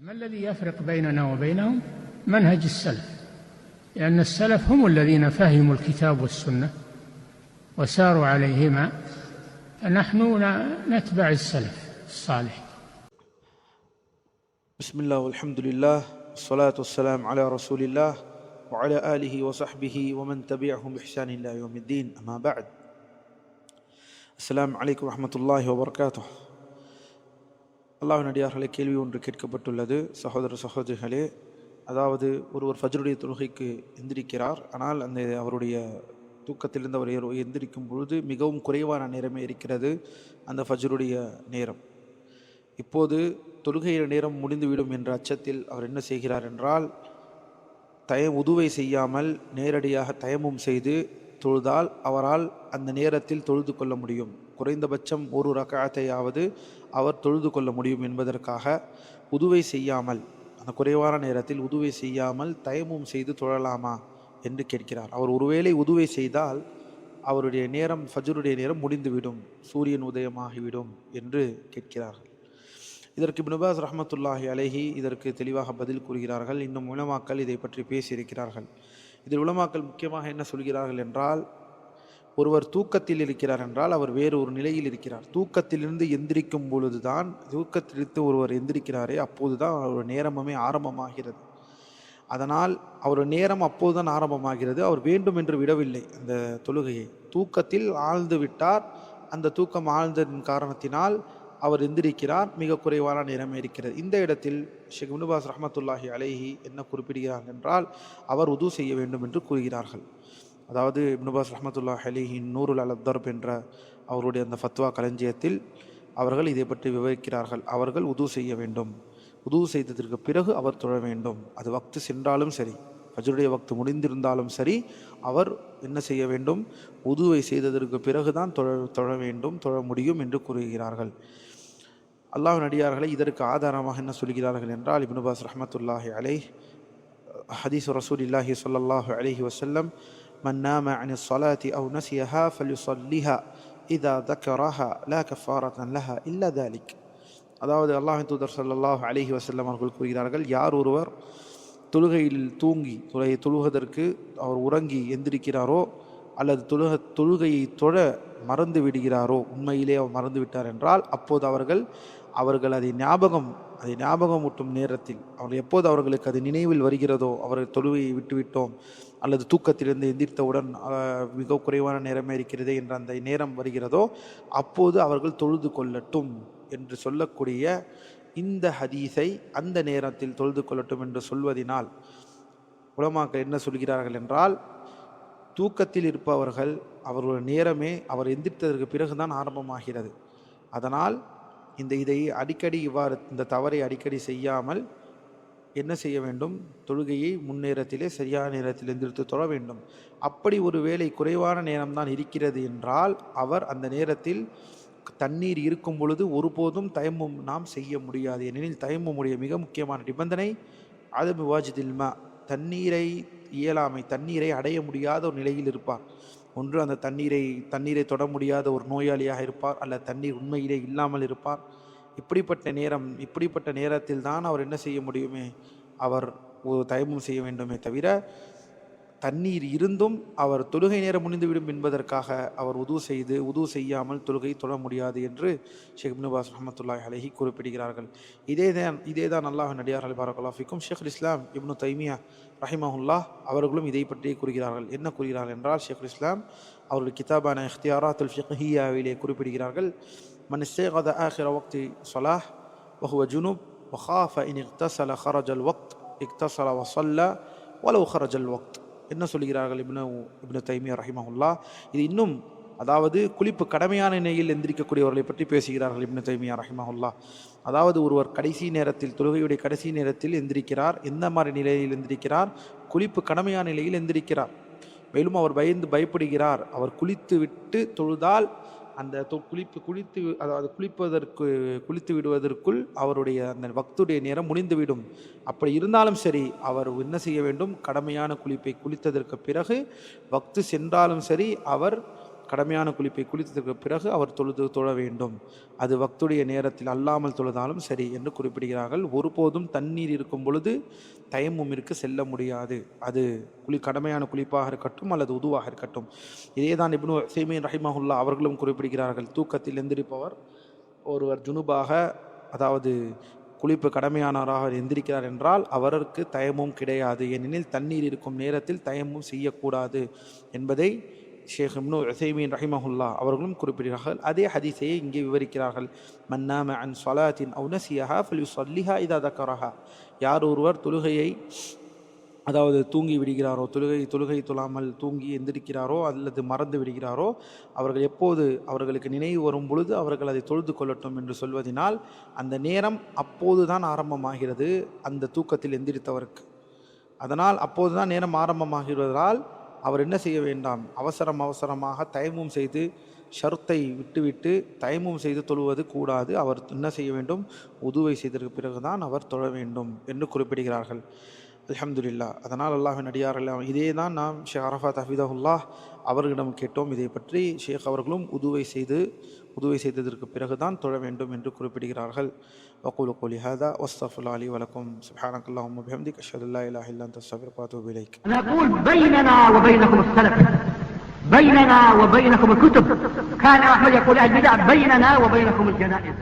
ما الذي يفرق بيننا وبينهم؟ منهج السلف، لأن السلف هم الذين فهموا الكتاب والسنة وساروا عليهما، فنحن نتبع السلف الصالح. بسم الله والحمد لله والصلاة والسلام على رسول الله وعلى آله وصحبه ومن تبعهم بإحسان إلى يوم الدين. أما بعد، السلام عليكم ورحمة الله وبركاته. அல்லாஹ்வின் அடியார்களே, கேள்வி ஒன்று கேட்கப்பட்டுள்ளது. சகோதர சகோதரிகளே, அதாவது ஒருவர் ஃபஜ்ருடைய தொழுகைக்கு எந்திரிக்கிறார். ஆனால் அவருடைய தூக்கத்திலிருந்து அவர் எந்திரிக்கும் பொழுது மிகவும் குறைவான நேரமே இருக்கிறது அந்த ஃபஜ்ருடைய நேரம். இப்போது தொழுகைய நேரம் முடிந்துவிடும் என்ற அச்சத்தில் அவர் என்ன செய்கிறார் என்றால், உதுவை செய்யாமல் நேரடியாக தயமும் செய்து தொழுதால் அவரால் அந்த நேரத்தில் தொழுது கொள்ள முடியும். குறைந்தபட்சம் ஒரு ரக்அத்தையாவது அவர் தொழுது கொள்ள முடியும் என்பதற்காக உதுவை செய்யாமல், அந்த குறைவான நேரத்தில் உதுவை செய்யாமல் தயமும் செய்து தொழலாமா என்று கேட்கிறார். அவர் ஒருவேளை உதுவை செய்தால் அவருடைய நேரம், ஃபஜ்ருடைய நேரம் முடிந்துவிடும், சூரியன் உதயமாகிவிடும் என்று கேட்கிறார்கள். இதற்கு இப்னு பாஸ் ரஹ்மத்துல்லாஹி அலைஹி இதற்கு தெளிவாக பதில் கூறுகிறார்கள். இன்னும் உலமாக்கள் இதை பற்றி பேசியிருக்கிறார்கள். இதில் உலமாக்கள் முக்கியமாக என்ன சொல்கிறார்கள் என்றால், ஒருவர் தூக்கத்தில் இருக்கிறார் என்றால் அவர் வேறு ஒரு நிலையில் இருக்கிறார். தூக்கத்திலிருந்து எந்திரிக்கும் பொழுதுதான், தூக்கத்திலிருந்து ஒருவர் எந்திரிக்கிறாரே அப்போதுதான் அவருடைய நேரமே ஆரம்பமாகிறது. அதனால் அவருடைய நேரம் அப்போதுதான் ஆரம்பமாகிறது. அவர் வேண்டும் என்று விடவில்லை அந்த தொழுகையை. தூக்கத்தில் ஆழ்ந்து விட்டார். அந்த தூக்கம் ஆழ்ந்ததின் காரணத்தினால் அவர் எந்திரிக்கிறார். மிக குறைவான நேரமே இருக்கிறது. இந்த இடத்தில் ஷேக் இப்னு பாஸ் ரஹ்மத்துல்லாஹி அலைஹி என்ன குறிப்பிடுகிறார்கள் என்றால், அவர் உது செய்ய வேண்டும் என்று கூறுகிறார்கள். அதாவது இப்னு பாஸ் ரஹ்மத்துல்லாஹி அலைஹி நூருல் அலா தர்ப் என்ற அவருடைய அந்த ஃபத்வா களஞ்சியத்தில் அவர்கள் இதை பற்றி விவரிக்கிறார்கள். அவர்கள் உது செய்ய வேண்டும். உது செய்ததற்கு பிறகு அவர் தொழ வேண்டும். அது வக்து சென்றாலும் சரி, ஃபஜ்ருடைய வக்து முடிந்திருந்தாலும் சரி, அவர் என்ன செய்ய வேண்டும்? உதுவை செய்ததற்கு பிறகுதான் தொழ வேண்டும், தொழ முடியும் என்று கூறுகிறார்கள். அல்லாஹ்வின் அடியார்களை இதற்கு ஆதாரமாக என்ன சொல்கிறார்கள் என்றால், இப்னு பாஸ் ரஹ்மத்துல்லாஹி அலைஹி ஹதீஸ் ரசூலில்லாஹி ஸல்லல்லாஹு அலைஹி வஸல்லம், மன் நாம அனி ஸலாத்தி அவ் நஸியஹா ஃபல்யுஸல்லிஹா இதா தக்கரஹா லா கஃபாரத்தன் லஹா இல்லா தாலிக். அதாவது அல்லாஹ்வின் தூதர் ஸல்லல்லாஹு அலைஹி வஸல்லம் அவர்கள் கூறுகிறார்கள், யார் ஒருவர் தொழுகையில் தூங்கி தொழுவதற்கு அவர் உறங்கி எந்திரிக்கிறாரோ, அல்லது தொழுகையை தொழ மறந்து விடுகிறாரோ, உண்மையிலே அவர் மறந்து விட்டார் என்றால் அப்போது அவர்கள் அதை ஞாபகமூட்டும் நேரத்தில், எப்போது அவர்களுக்கு அது நினைவில் வருகிறதோ, அவர்கள் தொழுகையை விட்டுவிட்டோம் அல்லது தூக்கத்திலிருந்து எந்திரித்தவுடன் மிக குறைவான நேரமே இருக்கிறதே என்ற அந்த நேரம் வருகிறதோ, அப்போது அவர்கள் தொழுது கொள்ளட்டும் என்று சொல்லக்கூடிய இந்த ஹதீஸை அந்த நேரத்தில் தொழுது கொள்ளட்டும் என்று சொல்வதினால் உலமாக்கள் என்ன சொல்கிறார்கள் என்றால், தூக்கத்தில் இருப்பவர்கள் அவர்களுடைய நேரமே அவர் எந்திரித்ததற்கு பிறகுதான் ஆரம்பமாகிறது. அதனால் இதை அடிக்கடி இந்த தவறை அடிக்கடி செய்யாமல் என்ன செய்ய வேண்டும்? தொழுகையை முன்னேரத்திலே சரியான நேரத்தில் எந்திரித்து தொழ வேண்டும். அப்படி ஒரு வேளை குறைவான நேரம்தான் இருக்கிறது என்றால் அவர் அந்த நேரத்தில் தண்ணீர் இருக்கும் பொழுது ஒருபோதும் தயமும் நாம் செய்ய முடியாது. ஏனெனில் தயமுடைய மிக முக்கியமான நிபந்தனை அதம் வாஜிதில் மா, இயலாமை, தண்ணீரை அடைய முடியாத ஒரு நிலையில் இருப்பார். ஒன்று அந்த தண்ணீரை தொட முடியாத ஒரு நோயாளியாக இருப்பார், அல்லது தண்ணீர் உண்மையிலே இல்லாமல் இருப்பார். இப்படிப்பட்ட நேரத்தில் தான் அவர் என்ன செய்ய முடியுமே, அவர் ஒரு தயமும் செய்ய வேண்டுமே தவிர, தண்ணீர் இருந்தும் அவர் தொழுகை நேரம் முடிந்துவிடும் என்பதற்காக அவர் உது செய்யாமல் தொழுகை தொழ முடியாது என்று ஷேக் இப்னு பாஸ் ரஹ்மத்துல்லாஹி அலைஹி குறிப்பிடுகிறார்கள். இதேதான் அல்லாஹ்வின் அடியார்கள் பாரக்கல்லாஹு ஃபீக்கும் ஷேக் இஸ்லாம் இப்னு தைமியா ரஹிமஹுல்லாஹ் அவர்களும் இதை பற்றி கூறுகிறார்கள். என்ன கூறுகிறார்கள் என்றால், ஷேக் இஸ்லாம் அவருடைய கிதாபான இக்தியாராத்துல் ஃபிக்ஹிய்யாவிலே குறிப்பிடுகிறார்கள், மன் இஸ்தைகத ஆகிர வக்தி ஸலாஹ் வஹுவ ஜுனுப் வகாஃப இன் இக்தஸல ஹரஜல் வக்த் இக்தஸல வஸல்ல வலவ் ஹரஜல் வக்த். என்ன சொல்கிறார்கள் இப்னு தைமியா ரஹிமஹுல்லாஹ்? இது இன்னும், அதாவது குளிப்பு கடமையான நிலையில் எந்திரிக்கக்கூடியவர்களை பற்றி பேசுகிறார்கள் இப்னு தைமியா ரஹிமஹுல்லாஹ். அதாவது ஒருவர் கடைசி நேரத்தில், தொழுகையுடைய கடைசி நேரத்தில் எந்திரிக்கிறார். எந்த மாதிரி நிலையில் எந்திரிக்கிறார்? குளிப்பு கடமையான நிலையில் எந்திரிக்கிறார். மேலும் அவர் பயப்படுகிறார், அவர் குளித்து விட்டு தொழுதால் அந்த குளித்து விடுவதற்குள் அவருடைய அந்த வக்துடைய நேரம் முடிந்துவிடும். அப்படி இருந்தாலும் சரி, அவர் என்ன செய்ய வேண்டும்? கடமையான குளிப்பை குளித்ததற்கு பிறகு வக்து சென்றாலும் சரி அவர் கடமையான குளிப்பை குளித்ததற்கு பிறகு அவர் தொழ வேண்டும். அது வக்துடைய நேரத்தில் அல்லாமல் தொழுதாலும் சரி என்று குறிப்பிடுகிறார்கள். ஒருபோதும் தண்ணீர் இருக்கும் பொழுது தயம்முமிற்கு செல்ல முடியாது. அது கடமையான குளிப்பாக இருக்கட்டும் அல்லது உதுவாக இருக்கட்டும். இதே தான் இப்னு உஸைமீன் ரஹிமஹுல்லா அவர்களும் குறிப்பிடுகிறார்கள். தூக்கத்தில் எந்திரிப்பவர் ஒருவர் ஜுனுபாக, அதாவது குளிப்பு கடமையானவராக எந்திரிக்கிறார் என்றால் அவருக்கு தயமும் கிடையாது. ஏனெனில் தண்ணீர் இருக்கும் நேரத்தில் தயமும் செய்யக்கூடாது என்பதை ஷேக் இப்னு உஸைமீன் ரஹிமஹுல்லா அவர்களும் குறிப்பிடுகிறார்கள். அதே ஹதீஸையே இங்கே விவரிக்கிறார்கள். மன்னாம அன் ஸலாத்தின் அவ் நஸியஹா ஃபல்யுஸல்லிஹா இதா தக்கரஹா. யார் ஒருவர் தொழுகையை, அதாவது தூங்கி விடுகிறாரோ, தொழுகை தொழாமல் தூங்கி எந்திரிக்கிறாரோ அல்லது மறந்து விடுகிறாரோ, அவர்கள் எப்போது அவர்களுக்கு நினைவு வரும் பொழுது அவர்கள் அதை தொழுது கொள்ளட்டும் என்று சொல்வதனால் அந்த நேரம் அப்போது தான் ஆரம்பமாகிறது அந்த தூக்கத்தில் எந்திரித்தவருக்கு. அதனால் அப்போது தான் நேரம் ஆரம்பமாகிறதால் அவர் என்ன செய்ய வேண்டாம், அவசரமாக தயமும் செய்து ஷர்த்தை விட்டுவிட்டு தயமும் செய்து தொழுவது கூடாது. அவர் என்ன செய்ய வேண்டும், உதுவை செய்ததற்கு பிறகுதான் அவர் தொழ வேண்டும் என்று குறிப்பிடுகிறார்கள். அல்ஹம்துலில்லாஹ். அதனால் அல்லாஹ்வின் அடியார்கள், இதே தான் நாம் ஷேக் அரஃபாத் ஹஃபிதஹுல்லாஹ் அவர்களிடம் கேட்டோம். இதை பற்றி ஷேக் அவர்களும் உதுவை செய்ததற்கு பிறகுதான் தொழ வேண்டும் என்று குறிப்பிடுகிறார்கள். வக்கூலு கௌலி ஹாதா வஸ்தக்ஃபிருல்லாஹ் லீ வலக்கும் சுப்ஹானக்கல்லாஹும்ம வபிஹம்திக அஷ்ஹது அல்லா இலாஹா இல்லா அன்த அஸ்தக்ஃபிருக வ அத்தூபு இலைக். نقول بيننا وبينكم السلف، بيننا وبينكم الكتب. كان أحمد يقول البدع بيننا وبينكم الجنائز.